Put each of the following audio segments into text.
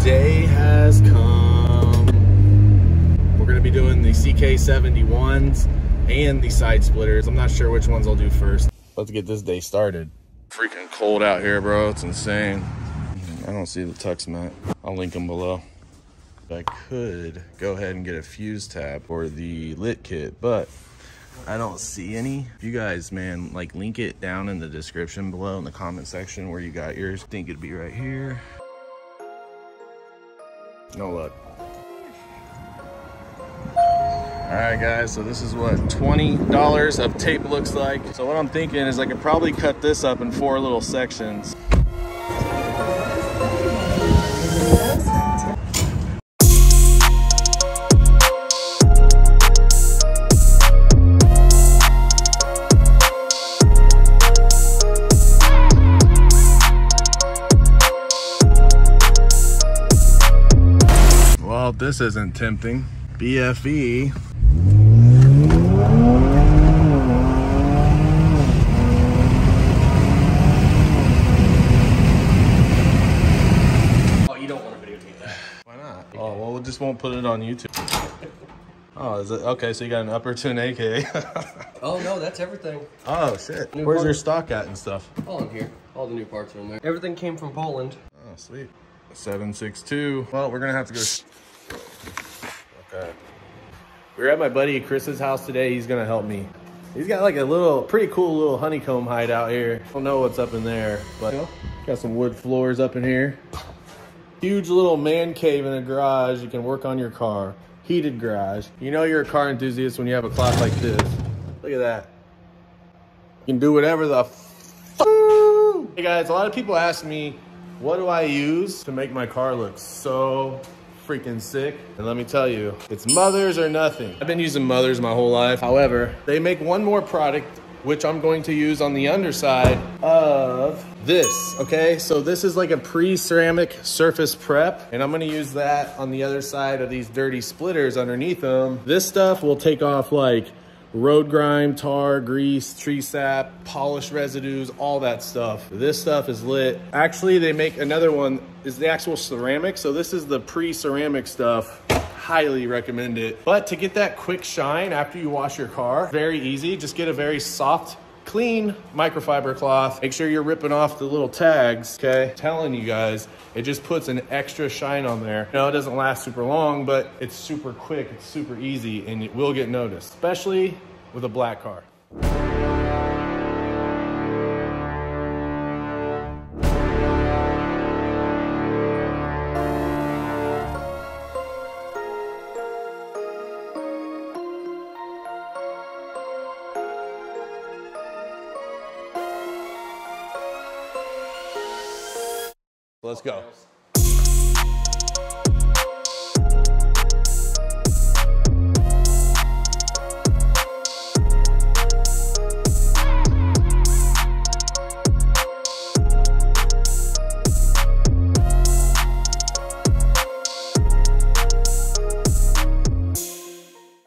day has come. We're gonna be doing the CK71s and the side splitters. I'm not sure which ones I'll do first. Let's get this day started. Freaking cold out here, bro. It's insane. I don't see the tux mat. I'll link them below. I could go ahead and get a fuse tab or the lit kit, but I don't see any. If you guys, man, like, link it down in the description below in the comment section where you got yours. I think it'd be right here. No luck. All right, guys, so this is what $20 of tape looks like. So what I'm thinking is I could probably cut this up in 4 little sections. Well, this isn't tempting. BFE. Oh, you don't want to videotape that. Why not? Oh, well, we just won't put it on YouTube. Oh, is it? Okay, so you got an upper to an AK. Oh, no, that's everything. Oh, shit. New Where's part. your stock at and stuff? All in here. All the new parts are in there. Everything came from Poland. Oh, sweet. 762. Well, we're gonna have to go. Okay. We're at my buddy Chris's house today. He's gonna help me. He's got like a little, pretty cool little honeycomb hideout here. I don't know what's up in there, but got some wood floors up in here. Huge little man cave in a garage. You can work on your car. Heated garage. You know you're a car enthusiast when you have a clock like this. Look at that. You can do whatever the Hey guys, a lot of people ask me, what do I use to make my car look so freaking sick? And let me tell you, it's Mothers or nothing. I've been using Mothers my whole life. However, they make one more product, which I'm going to use on the underside of this, okay? So this is like a pre-ceramic surface prep, and I'm gonna use that on the other side of these dirty splitters underneath them. This stuff will take off like road grime, tar, grease, tree sap, polish residues, all that stuff. This stuff is lit. Actually, they make another one, is the actual ceramic. So this is the pre-ceramic stuff. Highly recommend it. But to get that quick shine after you wash your car, very easy. Just get a very soft, clean microfiber cloth. Make sure you're ripping off the little tags, okay? I'm telling you guys, it just puts an extra shine on there. You know, it doesn't last super long, but it's super quick, it's super easy, and it will get noticed, especially with a black car. Let's go.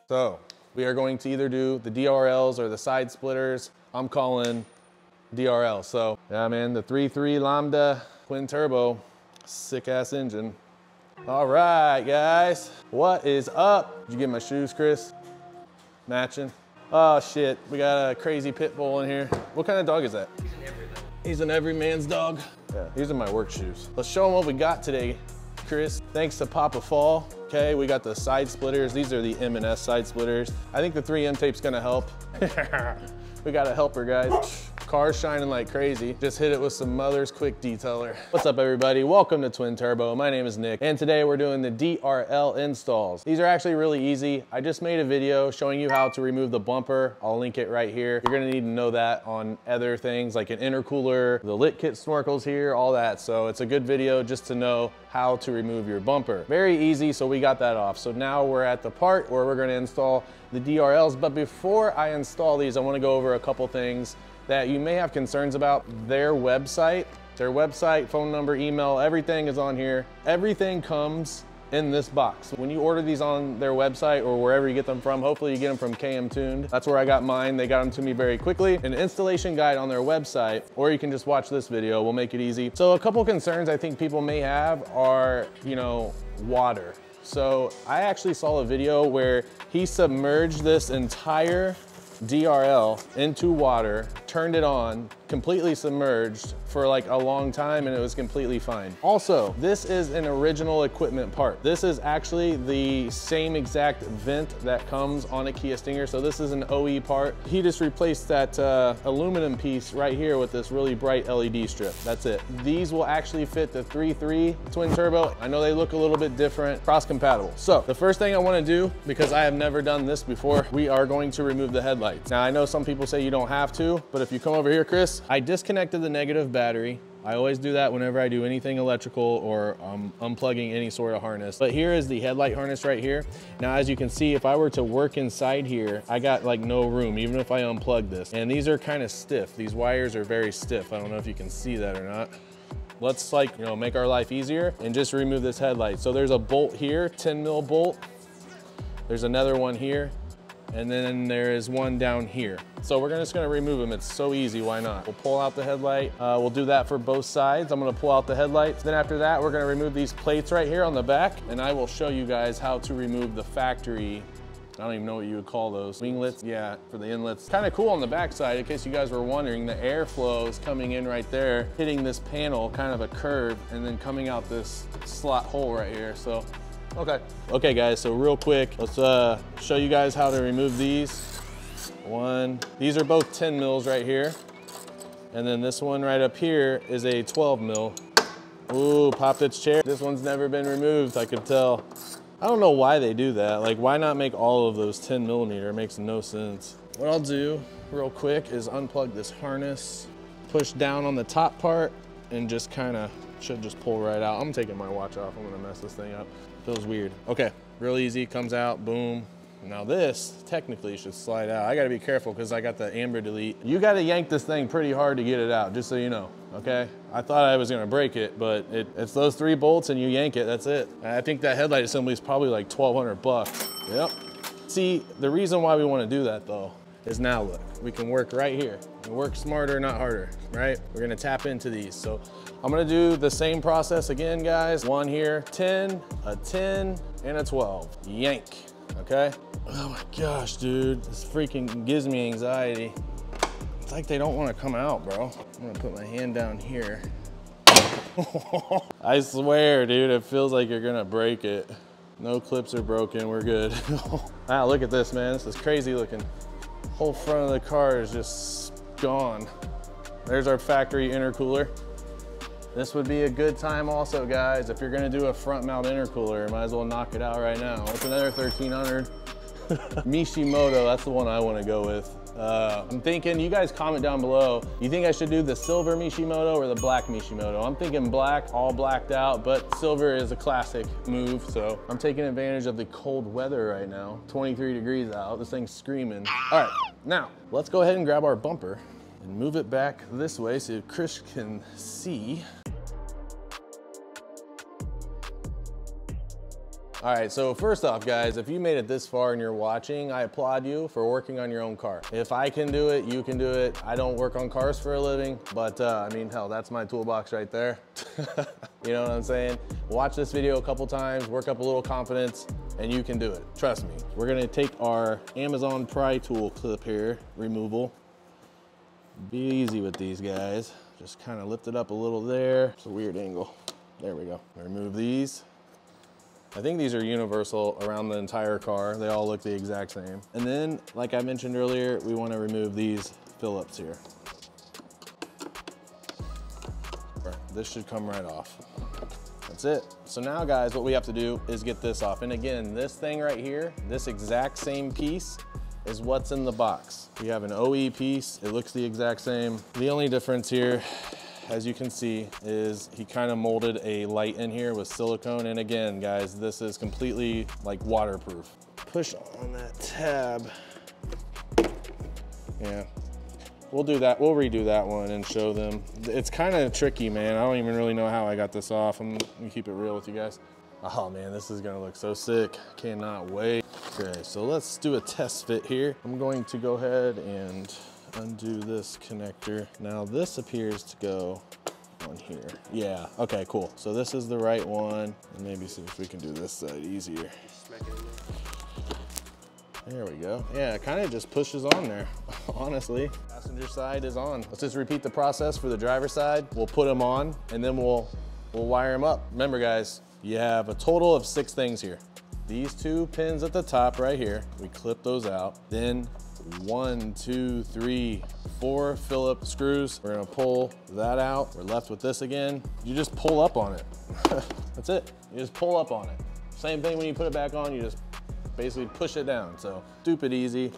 So we are going to either do the DRLs or the side splitters. I'm calling DRL. So yeah, man, the 3.3 Lambda twin turbo, sick ass engine. All right, guys, what is up? Did you get my shoes, Chris? Matching. Oh shit, we got a crazy pit bull in here. What kind of dog is that? He's an everything. He's an every man's dog. Yeah, these are my work shoes. Let's show them what we got today, Chris. Thanks to Papa Fall. Okay, we got the side splitters. These are the M&S side splitters. I think the 3M tape's gonna help. We got a helper, guys. Car's shining like crazy. Just hit it with some Mothers quick detailer. What's up, everybody? Welcome to Twin Turbo. My name is Nick, and today we're doing the DRL installs. These are actually really easy. I just made a video showing you how to remove the bumper. I'll link it right here. You're gonna need to know that on other things like an intercooler, the lit kit snorkels here, all that. So it's a good video just to know how to remove your bumper. Very easy, so we got that off. So now we're at the part where we're gonna install the DRLs. But before I install these, I wanna go over a couple things that you may have concerns about. Their website, phone number, email, everything is on here. Everything comes in this box. When you order these on their website or wherever you get them from, hopefully you get them from KM Tuned. That's where I got mine. They got them to me very quickly. An installation guide on their website, or you can just watch this video. We'll make it easy. So a couple concerns I think people may have are, you know, water. So I actually saw a video where he submerged this entire DRL into water, turned it on, completely submerged for like a long time, and it was completely fine. Also, this is an original equipment part. This is actually the same exact vent that comes on a Kia Stinger. So this is an OE part. He just replaced that aluminum piece right here with this really bright LED strip. That's it. These will actually fit the 3.3 twin turbo. I know they look a little bit different, cross compatible. So the first thing I want to do, because I have never done this before, we are going to remove the headlights. Now I know some people say you don't have to, but if you come over here, Chris, I disconnected the negative battery. I always do that whenever I do anything electrical or unplugging any sort of harness. But here is the headlight harness right here. Now, as you can see, if I were to work inside here, I got like no room, even if I unplug this. And these are kind of stiff. These wires are very stiff. I don't know if you can see that or not. Let's like, you know, make our life easier and just remove this headlight. So there's a bolt here, 10 mil bolt. There's another one here. And then there is one down here. So we're just gonna remove them. It's so easy, why not? We'll pull out the headlight. We'll do that for both sides. I'm gonna pull out the headlights. Then after that, we're gonna remove these plates right here on the back, and I will show you guys how to remove the factory, I don't even know what you would call those. Winglets, yeah, for the inlets. Kind of cool on the back side, in case you guys were wondering, the airflow is coming in right there, hitting this panel, kind of a curve, and then coming out this slot hole right here, so. Okay guys, so real quick, let's show you guys how to remove these. These are both 10 mils right here. And then this one right up here is a 12 mil. Ooh, popped its chair. This one's never been removed, I could tell. I don't know why they do that. Like, why not make all of those 10 millimeter? It makes no sense. What I'll do real quick is unplug this harness, push down on the top part, and just kind of, should just pull right out. I'm taking my watch off. I'm gonna mess this thing up. Feels weird. Okay, real easy, comes out, boom. Now this technically should slide out. I gotta be careful because I got the amber delete. You gotta yank this thing pretty hard to get it out, just so you know, okay? I thought I was gonna break it, but it's those 3 bolts and you yank it, that's it. I think that headlight assembly is probably like 1,200 bucks. Yep. See, the reason why we wanna do that though, is now look, we can work right here. We work smarter, not harder, right? We're gonna tap into these. So I'm gonna do the same process again, guys. One here, 10, a 10, and a 12. Yank, okay? Oh my gosh, dude. This freaking gives me anxiety. It's like they don't wanna come out, bro. I'm gonna put my hand down here. I swear, dude, it feels like you're gonna break it. No clips are broken, we're good. Wow, look at this, man. This is crazy looking. Whole front of the car is just gone. There's our factory intercooler. This would be a good time also, guys, if you're gonna do a front mount intercooler, might as well knock it out right now. It's another 1,300. Mishimoto, that's the one I wanna go with. I'm thinking, you guys comment down below, you think I should do the silver Mishimoto or the black Mishimoto? I'm thinking black, all blacked out, but silver is a classic move, so I'm taking advantage of the cold weather right now. 23 degrees out, this thing's screaming. All right, now, let's go ahead and grab our bumper and move it back this way so Chris can see. All right, so first off, guys, if you made it this far and you're watching, I applaud you for working on your own car. If I can do it, you can do it. I don't work on cars for a living, but I mean, hell, that's my toolbox right there. You know what I'm saying? Watch this video a couple times, work up a little confidence, and you can do it. Trust me. We're gonna take our Amazon pry tool clip here, removal. Be easy with these guys. Just kind of lift it up a little there. It's a weird angle. There we go. Remove these. I think these are universal around the entire car. They all look the exact same. And then, like I mentioned earlier, we want to remove these Phillips here. This should come right off. That's it. So now, guys, what we have to do is get this off. And again, this thing right here, this exact same piece is what's in the box. We have an OE piece. It looks the exact same. The only difference here, as you can see, is he kind of molded a light in here with silicone. And again, guys, this is completely like waterproof. Push on that tab. Yeah, we'll do that. We'll redo that one and show them. It's kind of tricky, man. I don't even really know how I got this off. I'm gonna keep it real with you guys. Oh man, this is gonna look so sick. Cannot wait. Okay, so let's do a test fit here. I'm going to go ahead and undo this connector. Now this appears to go on here. Yeah, okay, cool. So this is the right one. And maybe see if we can do this side easier. There we go. Yeah, it kind of just pushes on there, honestly. Passenger side is on. Let's just repeat the process for the driver side. We'll put them on and then we'll wire them up. Remember guys, you have a total of 6 things here. These 2 pins at the top right here, we clip those out. Then 1, 2, 3, 4 Phillips screws. We're gonna pull that out. We're left with this again. You just pull up on it. That's it. You just pull up on it. Same thing when you put it back on, you just basically push it down. So stupid easy.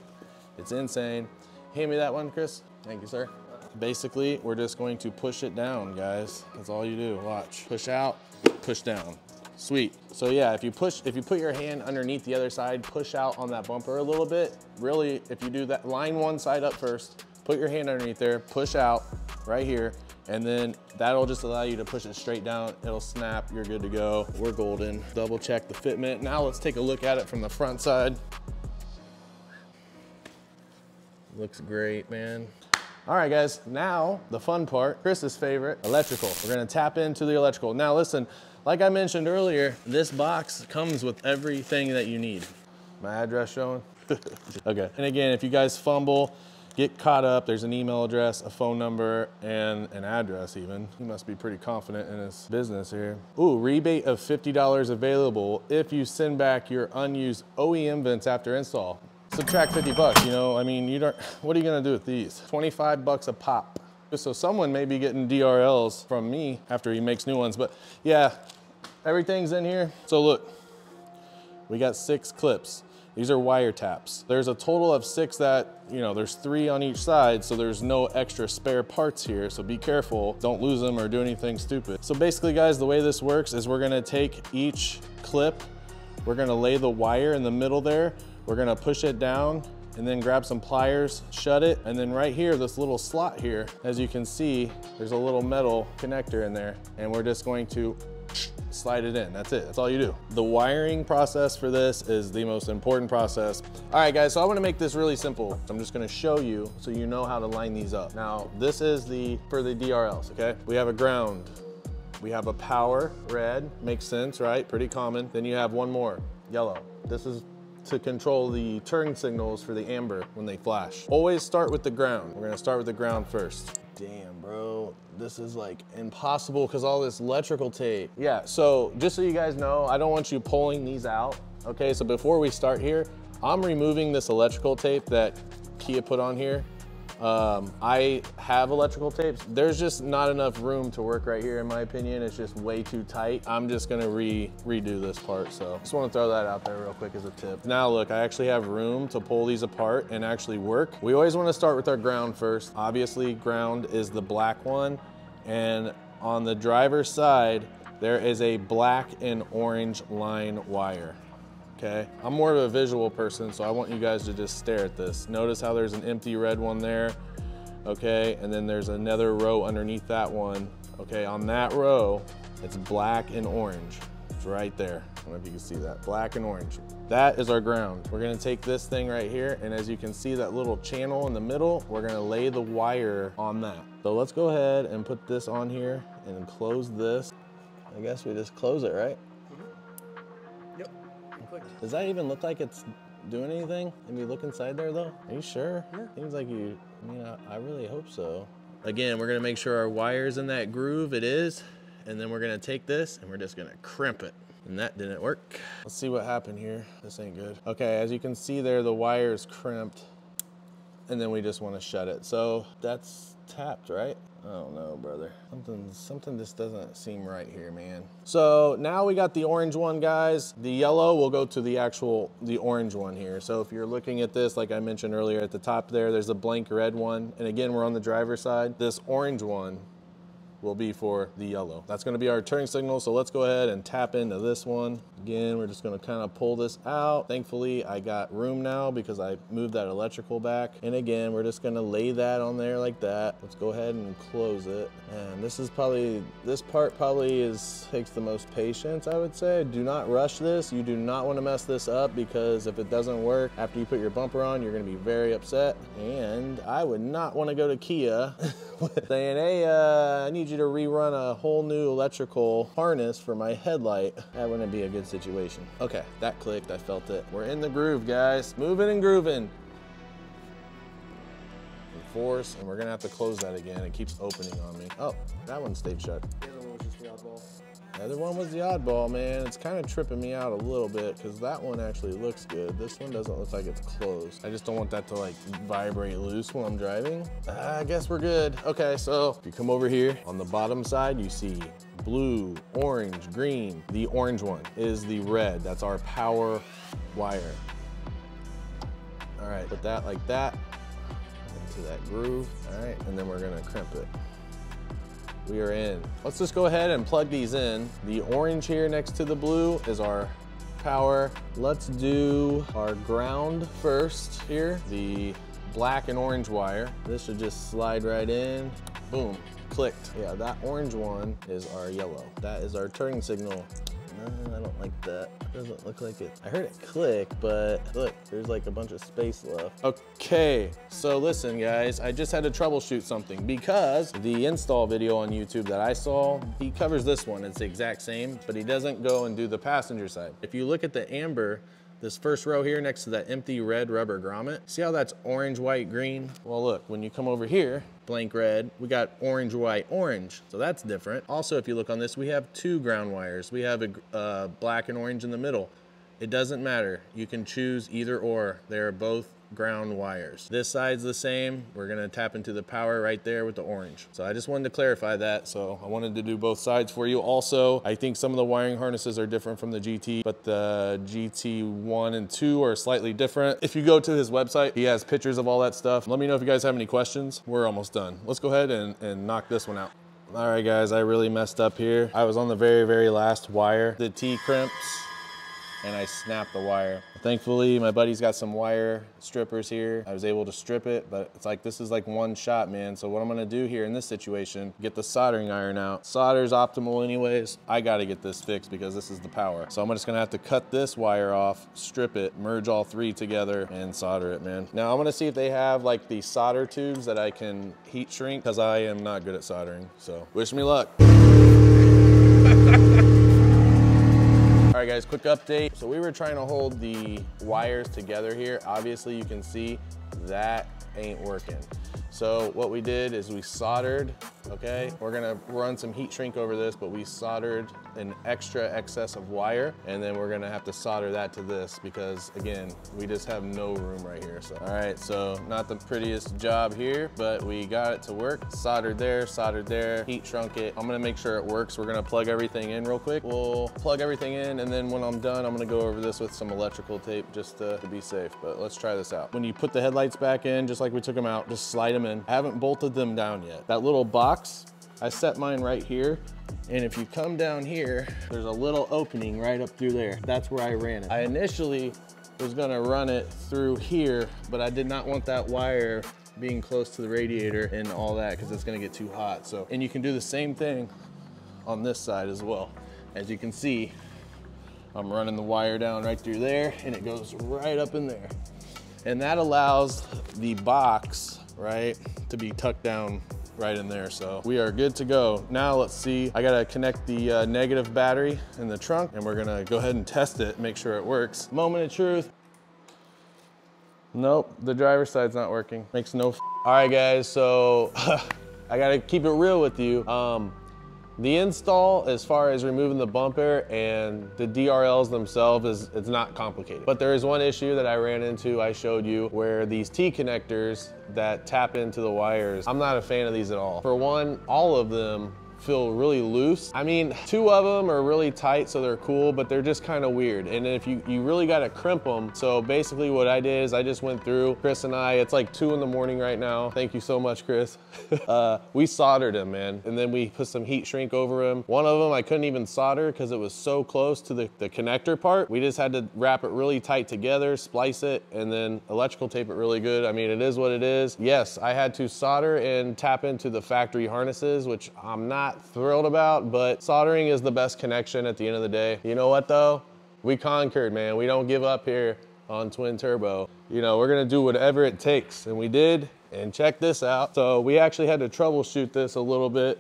It's insane. Hand me that one, Chris. Thank you, sir. Basically, we're just going to push it down, guys. That's all you do. Watch. Push out, push down. Sweet. So yeah, if you put your hand underneath the other side, push out on that bumper a little bit. Really, if you do that, line one side up first, put your hand underneath there, push out right here, and then that'll just allow you to push it straight down. It'll snap, you're good to go. We're golden. Double check the fitment. Now let's take a look at it from the front side. Looks great, man. All right, guys, now the fun part, Chris's favorite, electrical. We're gonna tap into the electrical. Now listen, like I mentioned earlier, this box comes with everything that you need. My address showing? Okay, and again, if you guys fumble, get caught up, there's an email address, a phone number, and an address even. He must be pretty confident in his business here. Ooh, rebate of $50 available if you send back your unused OEM vents after install. Subtract 50 bucks, you know, I mean, what are you gonna do with these? 25 bucks a pop. So someone may be getting DRLs from me after he makes new ones, but yeah, everything's in here. So look, we got 6 clips. These are wire taps. There's a total of 6 that, you know, there's 3 on each side, so there's no extra spare parts here, so be careful. Don't lose them or do anything stupid. So basically, guys, the way this works is we're gonna take each clip, we're gonna lay the wire in the middle there, we're gonna push it down, and then grab some pliers, shut it, and then right here, this little slot here, as you can see, there's a little metal connector in there, and we're just going to slide it in. That's it, that's all you do. The wiring process for this is the most important process. All right, guys, so I wanna make this really simple. I'm just gonna show you so you know how to line these up. Now, this is for the DRLs, okay? We have a ground, we have a power, red, makes sense, right? Pretty common. Then you have one more, yellow. This is to control the turn signals for the amber when they flash. Always start with the ground. We're gonna start with the ground first. Damn, bro, this is like impossible because all this electrical tape. Yeah, so just so you guys know, I don't want you pulling these out. Okay, so before we start here, I'm removing this electrical tape that Kia put on here. I have electrical tapes. There's just not enough room to work right here in my opinion. It's just way too tight. I'm just gonna redo this part. So just wanna throw that out there real quick as a tip. Now look, I actually have room to pull these apart and actually work. We always wanna start with our ground first. Obviously ground is the black one. And on the driver's side, there is a black and orange line wire. Okay, I'm more of a visual person, so I want you guys to just stare at this. Notice how there's an empty red one there, okay? And then there's another row underneath that one. Okay, on that row, it's black and orange. It's right there. I don't know if you can see that, black and orange. That is our ground. We're gonna take this thing right here, and as you can see that little channel in the middle, we're gonna lay the wire on that. So let's go ahead and put this on here and close this. I guess we just close it, right? Does that even look like it's doing anything? Maybe look inside there though? Are you sure? Yeah. Seems like you, I really hope so. Again, we're gonna make sure our wire's in that groove, it is, and then we're gonna take this and we're just gonna crimp it. And that didn't work. Let's see what happened here. This ain't good. Okay, as you can see there, the wire is crimped, and then we just wanna shut it. So that's tapped, right? I don't know, brother. Something just doesn't seem right here, man. So now we got the orange one, guys. The yellow will go to the orange one here. So if you're looking at this, like I mentioned earlier at the top there's a blank red one. And again, we're on the driver's side. This orange one will be for the yellow. That's gonna be our turning signal, so let's go ahead and tap into this one. Again, we're just gonna kind of pull this out. Thankfully, I got room now because I moved that electrical back. And again, we're just gonna lay that on there like that. Let's go ahead and close it. And this part probably takes the most patience, I would say. Do not rush this. You do not wanna mess this up, because if it doesn't work after you put your bumper on, you're gonna be very upset. And I would not wanna go to Kia saying, hey, I need you to rerun a whole new electrical harness for my headlight. That wouldn't be a good situation. Okay, that clicked, I felt it. We're in the groove, guys. Moving and grooving. Force, and we're gonna have to close that again. It keeps opening on me. Oh, that one stayed shut. The other one was just the oddball. The other one was the oddball, man. It's kind of tripping me out a little bit because that one actually looks good. This one doesn't look like it's closed. I just don't want that to like vibrate loose when I'm driving. I guess we're good. Okay, so if you come over here on the bottom side, you see blue, orange, green. The orange one is the red. That's our power wire. All right, put that like that. To that groove. All right, and then we're gonna crimp it. We are in. Let's just go ahead and plug these in. The orange here next to the blue is our power. Let's do our ground first here. The black and orange wire. This should just slide right in. Boom, clicked. Yeah, that orange one is our yellow. That is our turning signal. No, I don't like that. It doesn't look like it. I heard it click, but look, there's like a bunch of space left. Okay, so listen guys, I just had to troubleshoot something because the install video on YouTube that I saw, he covers this one. It's the exact same, but he doesn't go and do the passenger side. If you look at the amber, this first row here next to that empty red rubber grommet, see how that's orange, white, green? Well, look, when you come over here, blank red, we got orange, white, orange. So that's different. Also, if you look on this, we have two ground wires. We have a black and orange in the middle. It doesn't matter. You can choose either or. They're both ground wires. This side's the same. We're gonna tap into the power right there with the orange. So I just wanted to clarify that. So I wanted to do both sides for you. Also, I think some of the wiring harnesses are different from the GT, but the GT 1 and 2 are slightly different. If you go to his website, he has pictures of all that stuff. Let me know if you guys have any questions. We're almost done. Let's go ahead and knock this one out. All right, guys, I really messed up here. I was on the very, very last wire. The T crimps, and I snapped the wire. Thankfully, my buddy's got some wire strippers here. I was able to strip it, but it's like, this is like one shot, man. So what I'm gonna do here in this situation, get the soldering iron out. Solder's optimal anyways. I gotta get this fixed because this is the power. So I'm just gonna have to cut this wire off, strip it, merge all three together, and solder it, man. Now I'm gonna see if they have like the solder tubes that I can heat shrink, because I am not good at soldering. So wish me luck. All right guys, quick update. So we were trying to hold the wires together here. Obviously you can see that ain't working. So what we did is we soldered, okay? We're gonna run some heat shrink over this, but we soldered an extra excess of wire, and then we're gonna have to solder that to this because again, we just have no room right here. So, all right, so not the prettiest job here, but we got it to work. Soldered there, heat shrunk it. I'm gonna make sure it works. We're gonna plug everything in real quick. We'll plug everything in, and then when I'm done, I'm gonna go over this with some electrical tape just to be safe, but let's try this out. When you put the headlights back in, just like we took them out, just slide them in. I haven't bolted them down yet. That little box, I set mine right here, and if you come down here, there's a little opening right up through there. That's where I ran it. I initially was gonna run it through here, but I did not want that wire being close to the radiator and all that because it's gonna get too hot. So, and you can do the same thing on this side as well. As you can see, I'm running the wire down right through there, and it goes right up in there. And that allows the box, right, to be tucked down right in there. So we are good to go. Now let's see, I gotta connect the negative battery in the trunk, and we're gonna go ahead and test it, make sure it works. Moment of truth. Nope, the driver's side's not working. Makes no All right guys, so I gotta keep it real with you. The install, as far as removing the bumper and the DRLs themselves, it's not complicated. But there is one issue that I ran into, I showed you, where these T connectors that tap into the wires, I'm not a fan of these at all. For one, all of them feel really loose. I mean, 2 of them are really tight, so they're cool, but they're just kind of weird. And if you really got to crimp them. So basically what I did is I just went through, Chris and I, it's like 2 in the morning right now. Thank you so much, Chris. We soldered them, man. And then we put some heat shrink over them. One of them I couldn't even solder because it was so close to the connector part. We just had to wrap it really tight together, splice it, and then electrical tape it really good. I mean, it is what it is. Yes, I had to solder and tap into the factory harnesses, which I'm not thrilled about, but soldering is the best connection at the end of the day. You know what though? We conquered, man. We don't give up here on twin turbo. You know, we're gonna do whatever it takes, and we did, and check this out. So we actually had to troubleshoot this a little bit.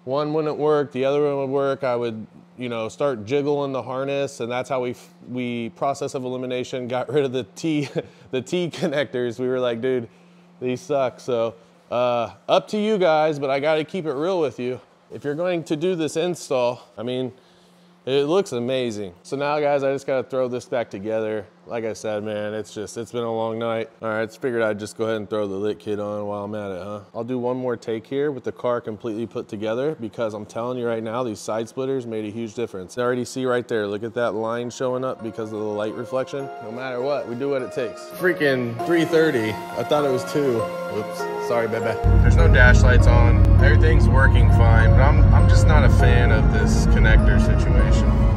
One wouldn't work, the other one would work. I would, you know, start jiggling the harness, and that's how we process of elimination got rid of the T connectors. We were like, dude, these suck. So up to you guys, but I gotta keep it real with you. If you're going to do this install, I mean, it looks amazing. So now guys, I just gotta throw this back together. Like I said, man, it's been a long night. All right, just figured I'd just go ahead and throw the lit kit on while I'm at it, huh? I'll do one more take here with the car completely put together, because I'm telling you right now, these side splitters made a huge difference. I already see right there, look at that line showing up because of the light reflection. No matter what, we do what it takes. Freaking 3:30, I thought it was 2. Whoops, sorry, baby. There's no dash lights on. Everything's working fine, but I'm just not a fan of this connector situation.